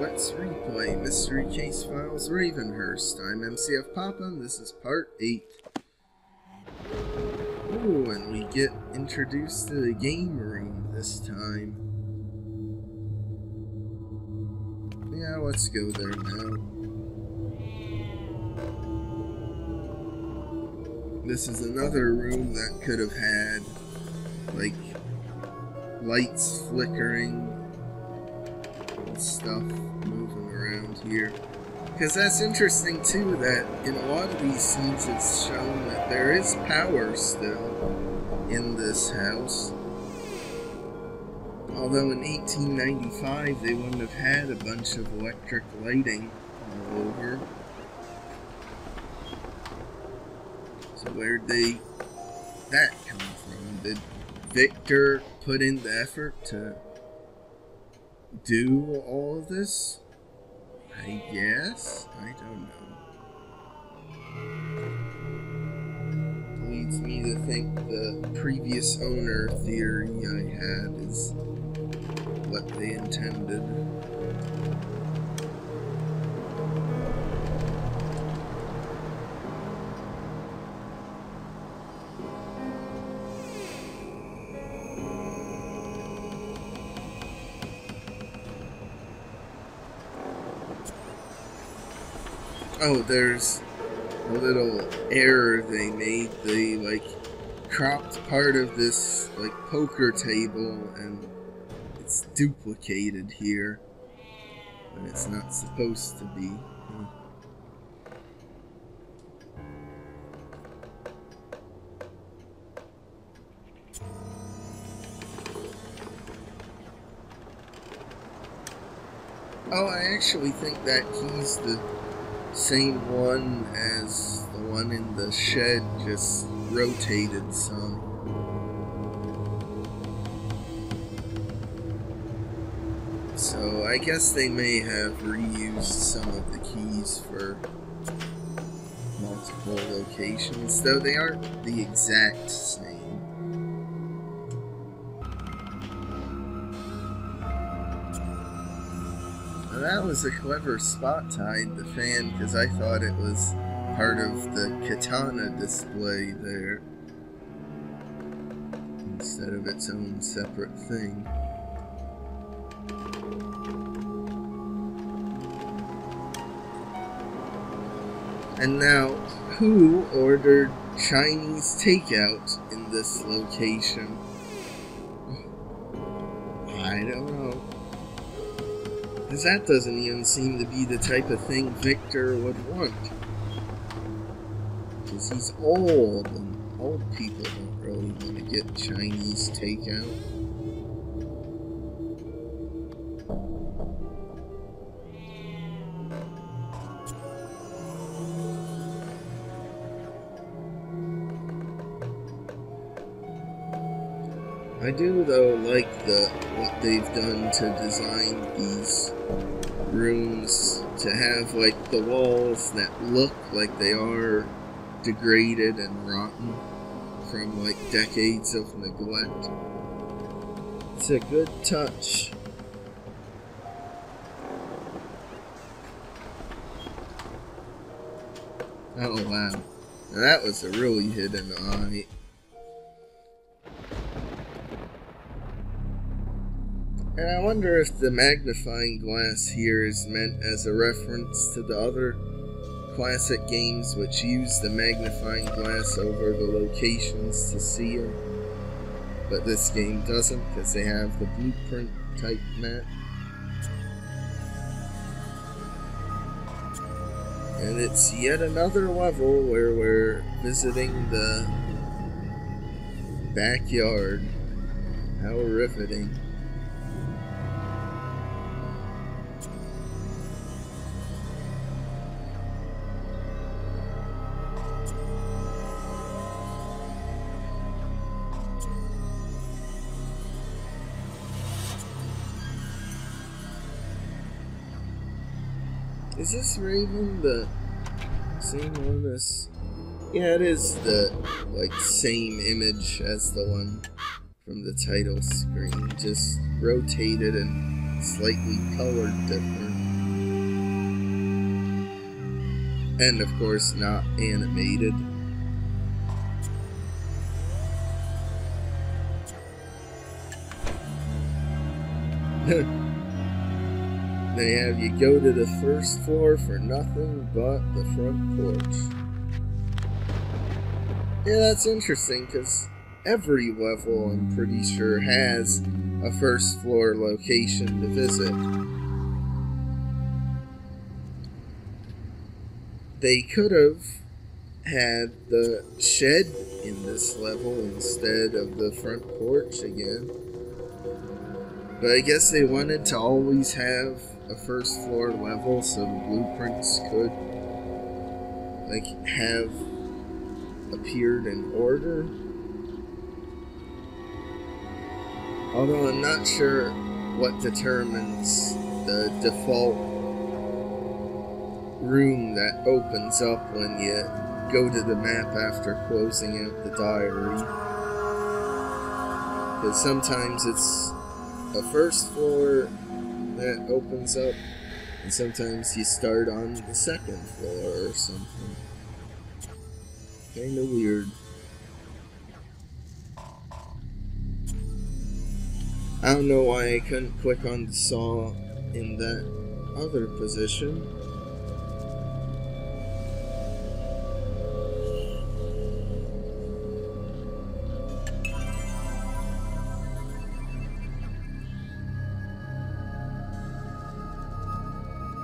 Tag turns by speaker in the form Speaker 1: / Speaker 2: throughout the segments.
Speaker 1: let's replay Mystery Case Files Ravenhearst. I'm MCFPapa, and this is part 8. Ooh, and we get introduced to the game room this time. Yeah, let's go there now. This is another room that could have had, like, lights flickering and stuff moving around here. Because that's interesting too, that in a lot of these scenes it's shown that there is power still in this house. Although in 1895 they wouldn't have had a bunch of electric lighting all over. So where'd that come from? Did Victor put in the effort to do all of this? I guess? I don't know. Leads me to think the previous owner theory I had is what they intended. Oh, there's a little error they made. They, like, cropped part of this, like, poker table, and it's duplicated here when it's not supposed to be. Oh, I actually think that key's the same one as the one in the shed, just rotated some. So I guess they may have reused some of the keys for multiple locations, though they aren't the exact same. That was a clever spot to hide the fan, because I thought it was part of the katana display there, instead of its own separate thing. And now, who ordered Chinese takeout in this location? I don't know. Because that doesn't even seem to be the type of thing Victor would want. Because he's old, and old people don't really want to get Chinese takeout. I do, though, like what they've done to design these rooms to have, like, the walls that look like they are degraded and rotten from, like, decades of neglect. It's a good touch. Oh, wow. Now that was a really hidden eye. And I wonder if the magnifying glass here is meant as a reference to the other classic games which use the magnifying glass over the locations to see them. But this game doesn't, because they have the blueprint type map. And it's yet another level where we're visiting the backyard. How riveting. Is this Raven the same one as... Yeah, it is the, like, same image as the one from the title screen, just rotated and slightly colored different. And of course not animated. They have you go to the first floor for nothing but the front porch. Yeah, that's interesting, because every level, I'm pretty sure, has a first floor location to visit. They could have had the shed in this level instead of the front porch again. But I guess they wanted to always have a first floor level so the blueprints could, like, have appeared in order. Although I'm not sure what determines the default room that opens up when you go to the map after closing out the diary. Because sometimes it's a first floor that opens up, and sometimes you start on the second floor or something. Kinda weird. I don't know why I couldn't click on the saw in that other position.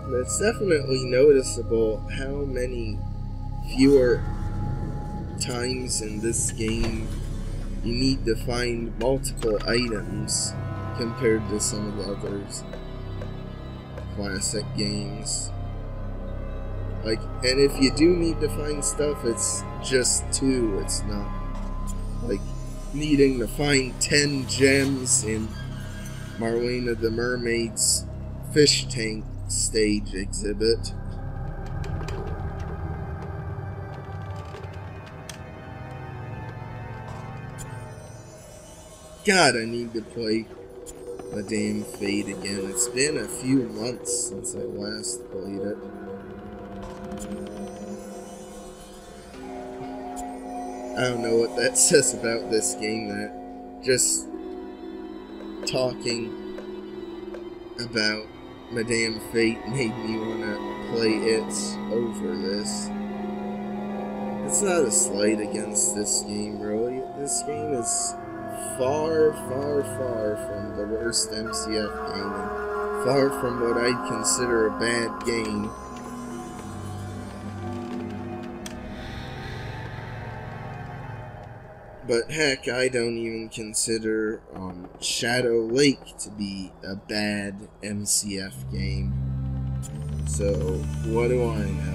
Speaker 1: But it's definitely noticeable how many fewer times in this game you need to find multiple items compared to some of the others classic games. Like, and if you do need to find stuff, it's just 2. It's not like needing to find 10 gems in Marlena the Mermaid's fish tank stage exhibit. God, I need to play Madame Fate again. It's been a few months since I last played it. I don't know what that says about this game, that just talking about Madame Fate made me want to play it over this. It's not a slight against this game, really. This game is far, far, far from the worst MCF game, and far from what I'd consider a bad game. But heck, I don't even consider Shadow Lake to be a bad MCF game. So, what do I know?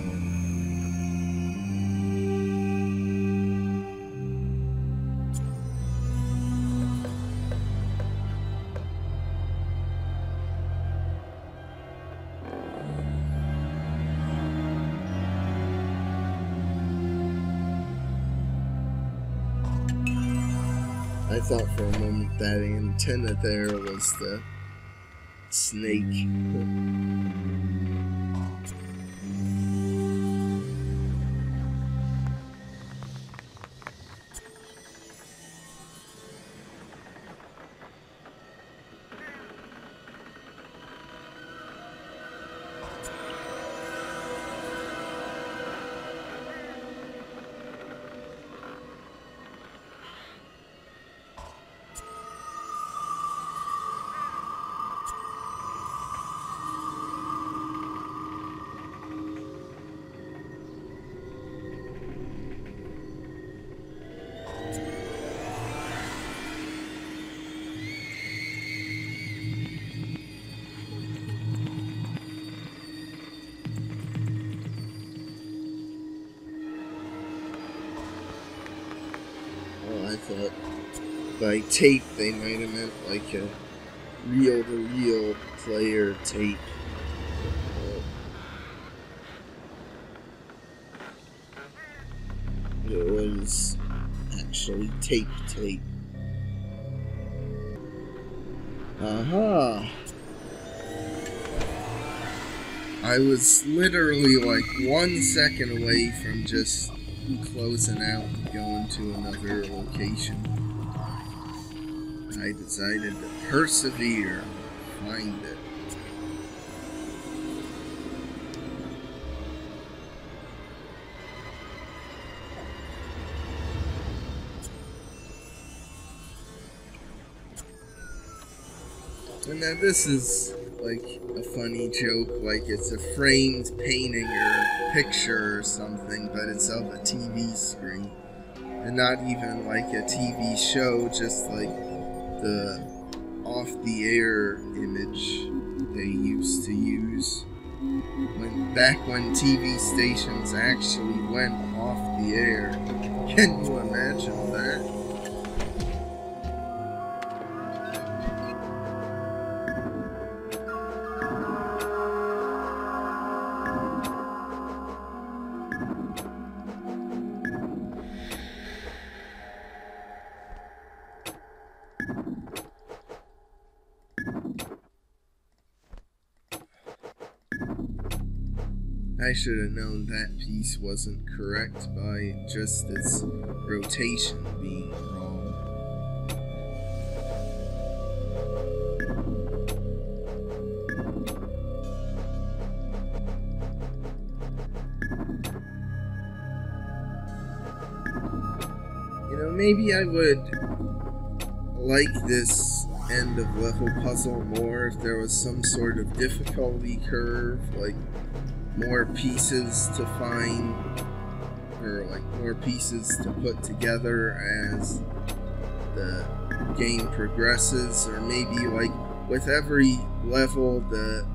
Speaker 1: I thought for a moment that antenna there was the snake. I thought by tape they might have meant like a reel-to-reel player tape. It was actually tape. Aha! I was literally like 1 second away from just closing out and going to another location. I decided to persevere, find it. And now this is like a funny joke, like it's a framed painting or picture or something, but it's of a TV screen. And not even like a TV show, just like the off-the-air image they used to use. Back when TV stations actually went off the air. Can you imagine that? I should have known that piece wasn't correct by just its rotation being wrong. You know, maybe I would like this end of level puzzle more if there was some sort of difficulty curve, like more pieces to find, or like more pieces to put together as the game progresses, or maybe like with every level the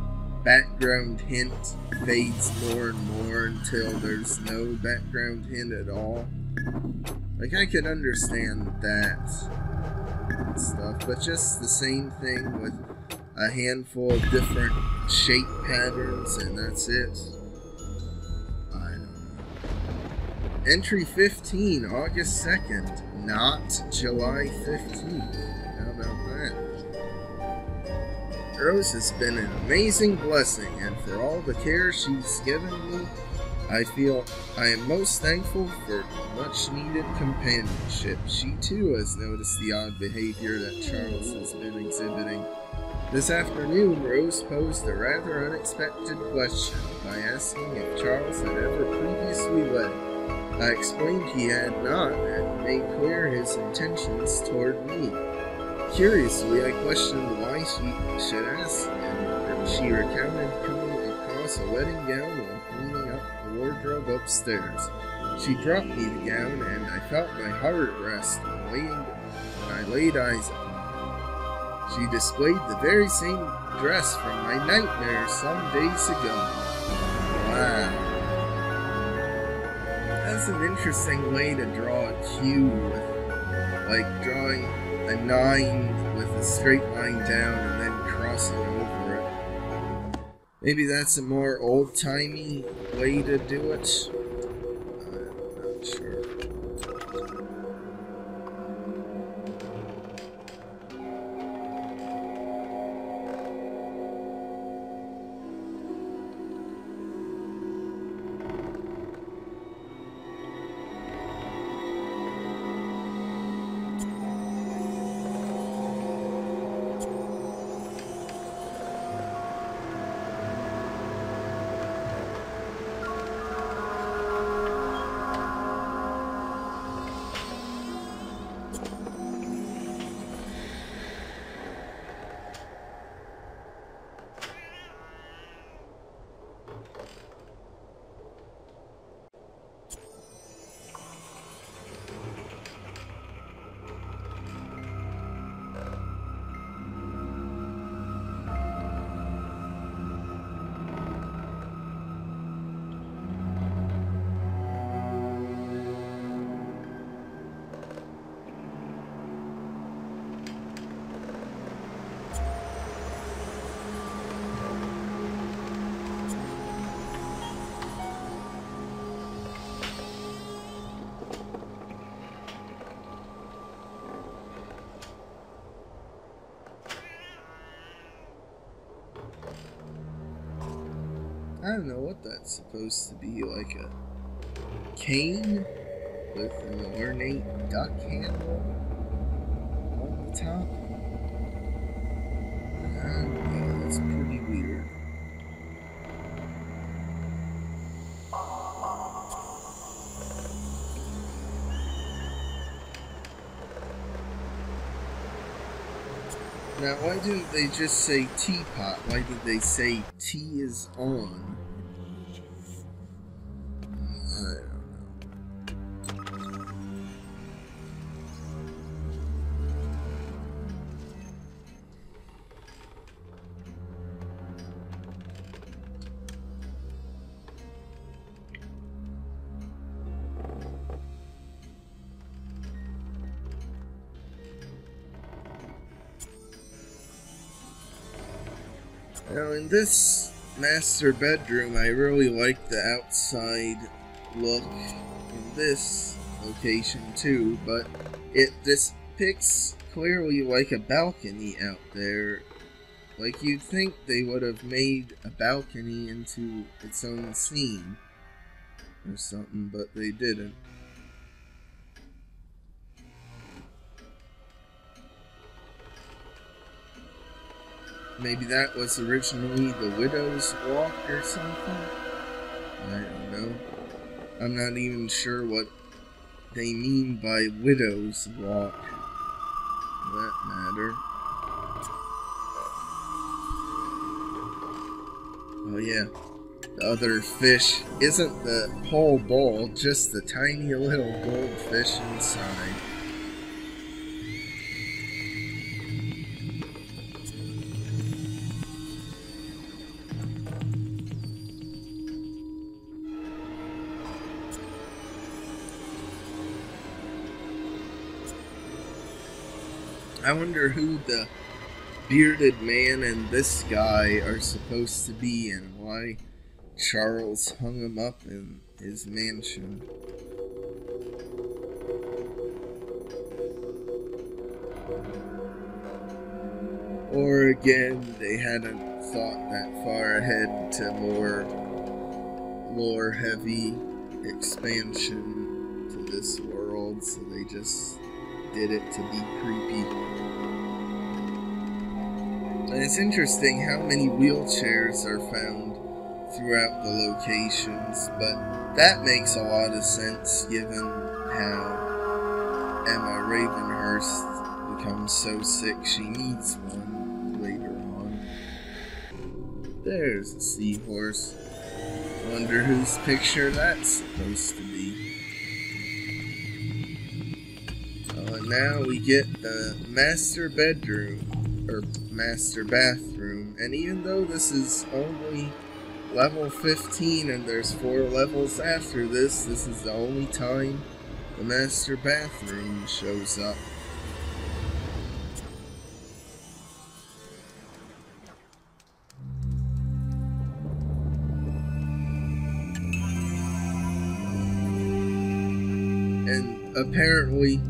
Speaker 1: background hint fades more and more until there's no background hint at all. Like, I could understand that stuff, but just the same thing with a handful of different shape patterns, and that's it. I don't know. Entry 15, August 2nd, not July 15th. How about that? Rose has been an amazing blessing, and for all the care she's given me, I feel I am most thankful for much needed companionship. She too has noticed the odd behavior that Charles has been exhibiting. This afternoon, Rose posed a rather unexpected question by asking if Charles had ever previously led. I explained he had not, and made clear his intentions toward me. Curiously, I questioned why she should ask, and she recounted coming across a wedding gown while cleaning up the wardrobe upstairs. She brought me the gown, and I felt my heart rest when I laid eyes upon it. She displayed the very same dress from my nightmare some days ago. Wow. That's an interesting way to draw a Q with, like, drawing a 9 with a straight line down and then crossing over it. Maybe that's a more old-timey way to do it. I'm not sure. I don't know what that's supposed to be, like a cane with an ornate duck handle on the top. Yeah, that's pretty weird. Now, why didn't they just say teapot? Why did they say tea is on? I don't know. Now, in this master bedroom, I really like the outside look in this location too, but it depicts clearly like a balcony out there. Like, you'd think they would have made a balcony into its own scene or something, but they didn't. Maybe that was originally the Widow's Walk or something? I don't know. I'm not even sure what they mean by Widow's Walk, for that matter. Oh yeah, the other fish isn't the whole bowl, just the tiny little goldfish inside. I wonder who the bearded man and this guy are supposed to be and why Charles hung him up in his mansion. Or again, they hadn't thought that far ahead to more lore-heavy expansion to this world, so they just did it to be creepy. And it's interesting how many wheelchairs are found throughout the locations, but that makes a lot of sense given how Emma Ravenhearst becomes so sick she needs one later on. There's a seahorse. Wonder whose picture that's supposed to be. Oh, and now we get the master bedroom, or master bathroom, and even though this is only level 15 and there's 4 levels after this, this is the only time the master bathroom shows up. And apparently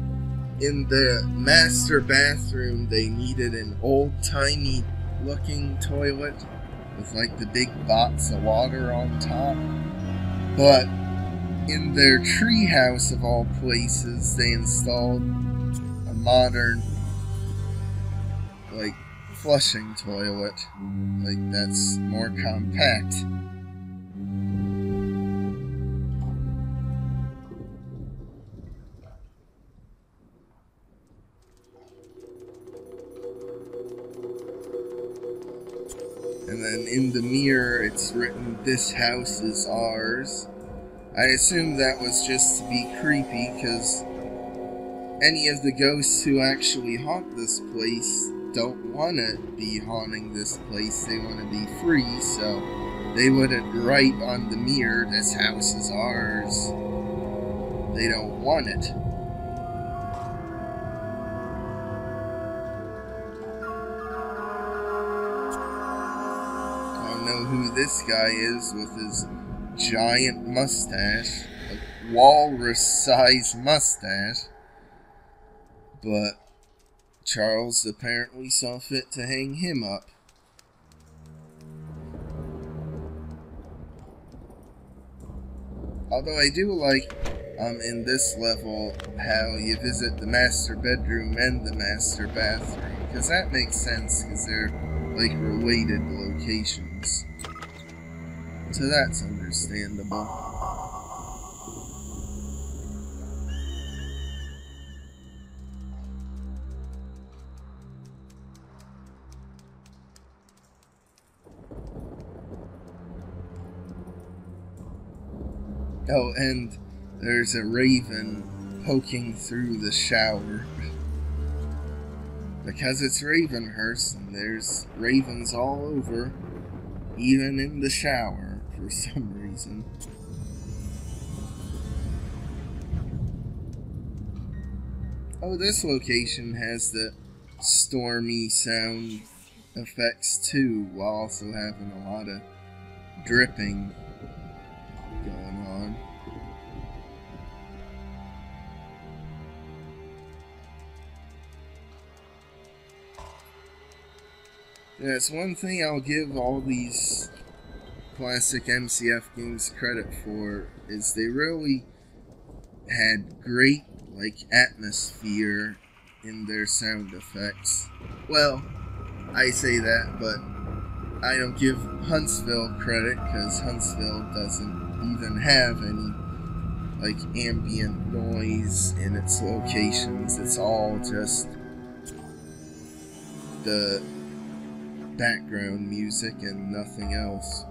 Speaker 1: in the master bathroom they needed an old-timey looking toilet with like the big box of water on top. But in their treehouse of all places, they installed a modern, like, flushing toilet. Like, that's more compact. And then in the mirror, it's written, "This house is ours." I assume that was just to be creepy, because any of the ghosts who actually haunt this place don't want to be haunting this place. They want to be free, so they wouldn't write on the mirror, "This house is ours." They don't want it. I don't know who this guy is with his giant mustache, a walrus-sized mustache, but Charles apparently saw fit to hang him up. Although I do like in this level how you visit the master bedroom and the master bathroom, because that makes sense because they're like related locations. So that's understandable. Oh, and there's a raven poking through the shower. Because it's Ravenhearst, and there's ravens all over, even in the shower, for some reason. Oh, this location has the stormy sound effects too, while also having a lot of dripping going on. That's one thing I'll give all these classic MCF games credit for, is they really had great atmosphere in their sound effects. Well, I say that, but I don't give Huntsville credit because Huntsville doesn't even have any ambient noise in its locations. It's all just the background music and nothing else.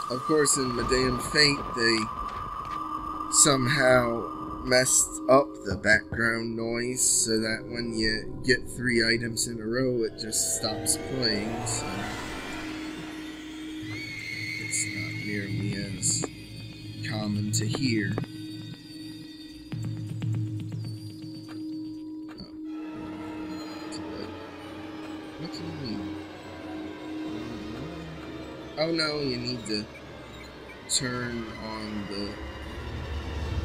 Speaker 1: Of course, in Madame Fate, they somehow messed up the background noise so that when you get 3 items in a row, it just stops playing, so it's not nearly as common to hear. What do you mean? Oh no, you need to turn on the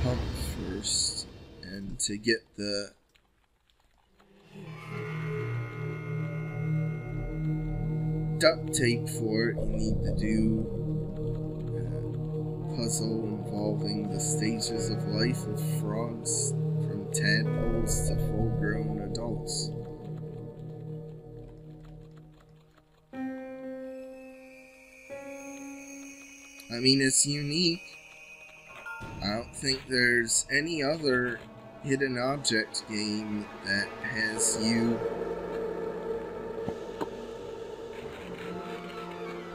Speaker 1: pump first, and to get the duct tape for it, you need to do a puzzle involving the stages of life of frogs from tadpoles to full-grown adults. I mean, it's unique. I don't think there's any other hidden object game that has you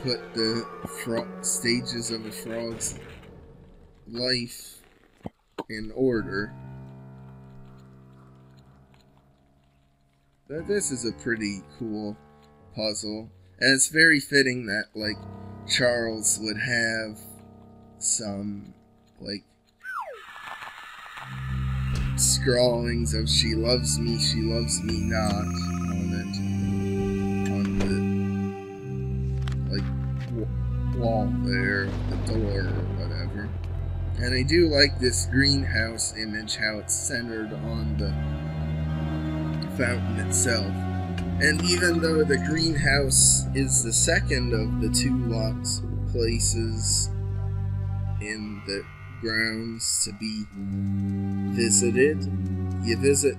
Speaker 1: put the stages of a frog's life in order. But this is a pretty cool puzzle, and it's very fitting that, Charles would have some, scrawlings of she loves me not on it, on the, wall there, the door or whatever. And I do like this greenhouse image, how it's centered on the fountain itself. And even though the greenhouse is the second of the 2 locked places in the grounds to be visited, you visit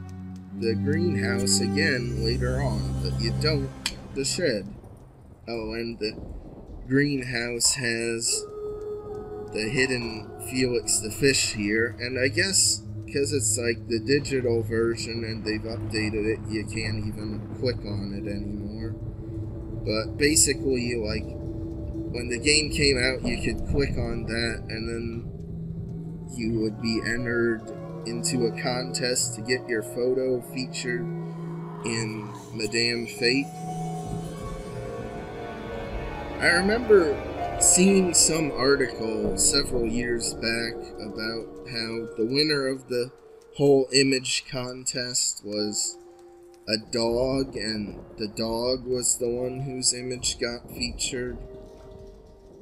Speaker 1: the greenhouse again later on, but you don't the shed. Oh, and the greenhouse has the hidden Felix the fish here, and I guess because it's the digital version and they've updated it, you can't even click on it anymore. But basically, when the game came out, you could click on that and then you would be entered into a contest to get your photo featured in Madame Fate. I remember seen some article several years back about how the winner of the whole image contest was a dog, and the dog was the one whose image got featured.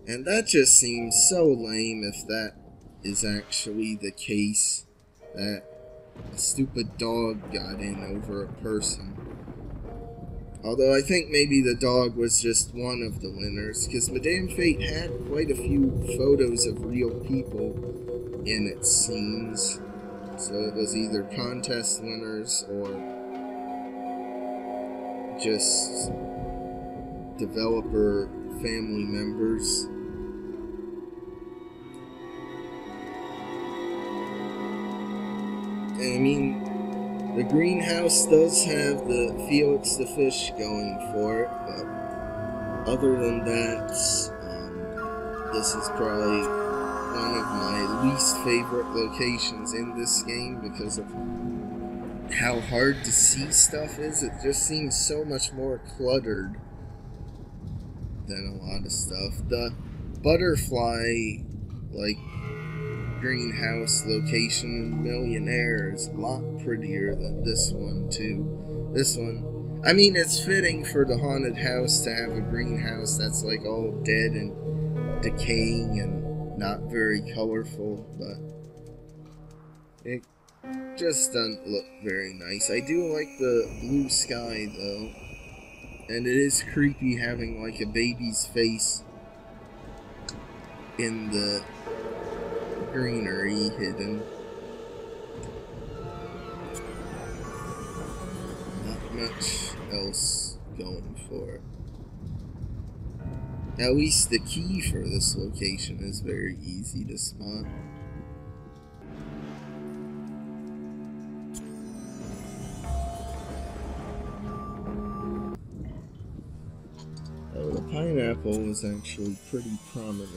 Speaker 1: And that just seems so lame if that is actually the case, that a stupid dog got in over a person. Although I think maybe the dog was just one of the winners, because Madame Fate had quite a few photos of real people in its scenes. So it was either contest winners or just developer family members. And I mean, the greenhouse does have the Felix the Fish going for it, but other than that, this is probably one of my least favorite locations in this game because of how hard to see stuff is. It just seems so much more cluttered than a lot of stuff. The butterfly, greenhouse location in Millionaire is a lot prettier than this one, too. This one, I mean, it's fitting for the haunted house to have a greenhouse that's all dead and decaying and not very colorful, but it just doesn't look very nice. I do like the blue sky, though, and it is creepy having a baby's face in the greenery hidden. Not much else going for it. At least the key for this location is very easy to spot. Oh, the pineapple was actually pretty prominent.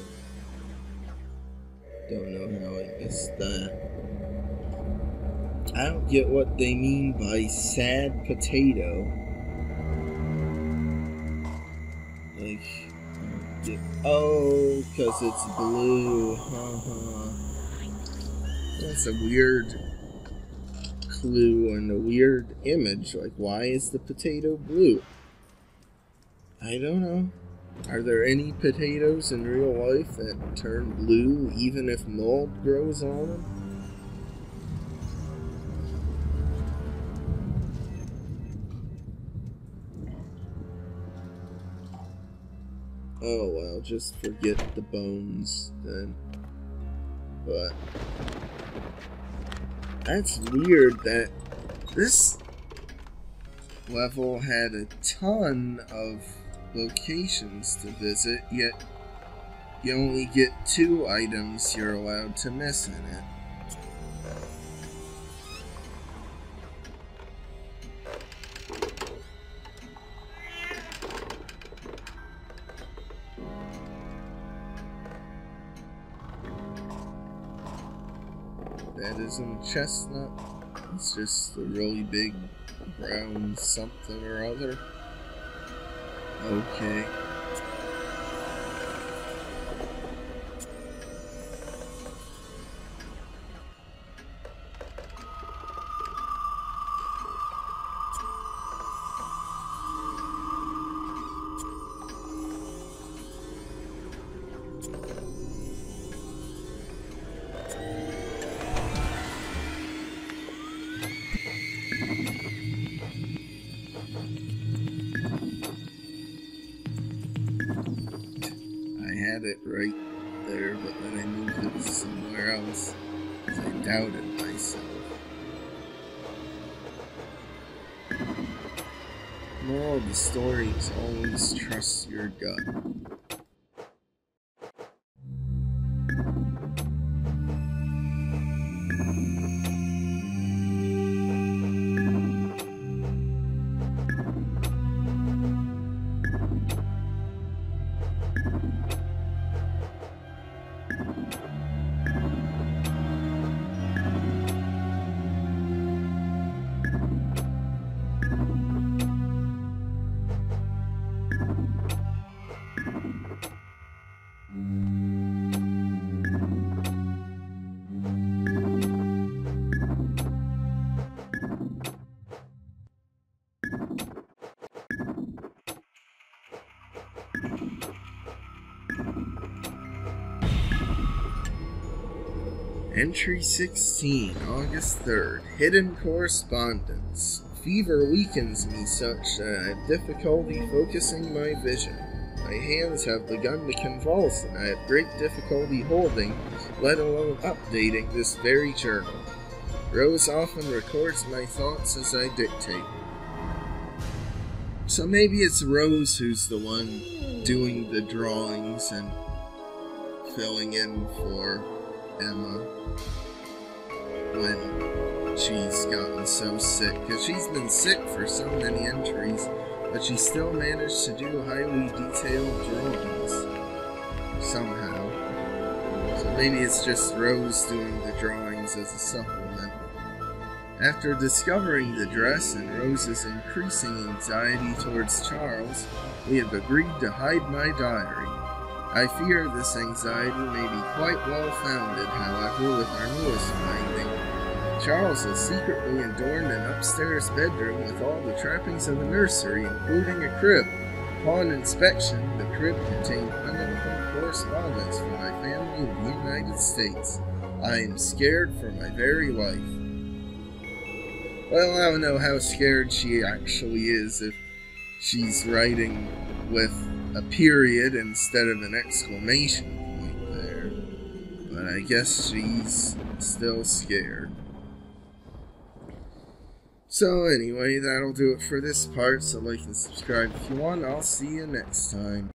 Speaker 1: Don't know how I missed that. I don't get what they mean by sad potato. Oh, because it's blue. That's a weird clue and a weird image. Why is the potato blue? I don't know. Are there any potatoes in real life that turn blue even if mold grows on them? Oh well, just forget the bones then. But that's weird that this level had a ton of locations to visit, yet you only get 2 items you're allowed to miss in it. That isn't a chestnut, it's just a really big brown something or other. Okay. It right there, but then I moved it somewhere else because I doubted myself. Moral of the story is always trust your gut. Entry 16, August 3rd. Hidden correspondence. Fever weakens me such that I have difficulty focusing my vision. My hands have begun to convulse, and I have great difficulty holding, let alone updating, this very journal. Rose often records my thoughts as I dictate. So maybe it's Rose who's the one doing the drawings and filling in for Emma when she's gotten so sick, because she's been sick for so many entries, but she still managed to do highly detailed drawings somehow. So maybe it's just Rose doing the drawings as a supplement. After discovering the dress and Rose's increasing anxiety towards Charles, we have agreed to hide my diary. I fear this anxiety may be quite well founded, however, with our newest finding. Charles is secretly adorned an upstairs bedroom with all the trappings of a nursery, including a crib. Upon inspection, the crib contained unopened correspondence from my family in the United States. I am scared for my very life. Well, I don't know how scared she actually is if she's writing with a period instead of an exclamation point there. But I guess she's still scared. So anyway, that'll do it for this part, so like and subscribe if you want. I'll see you next time.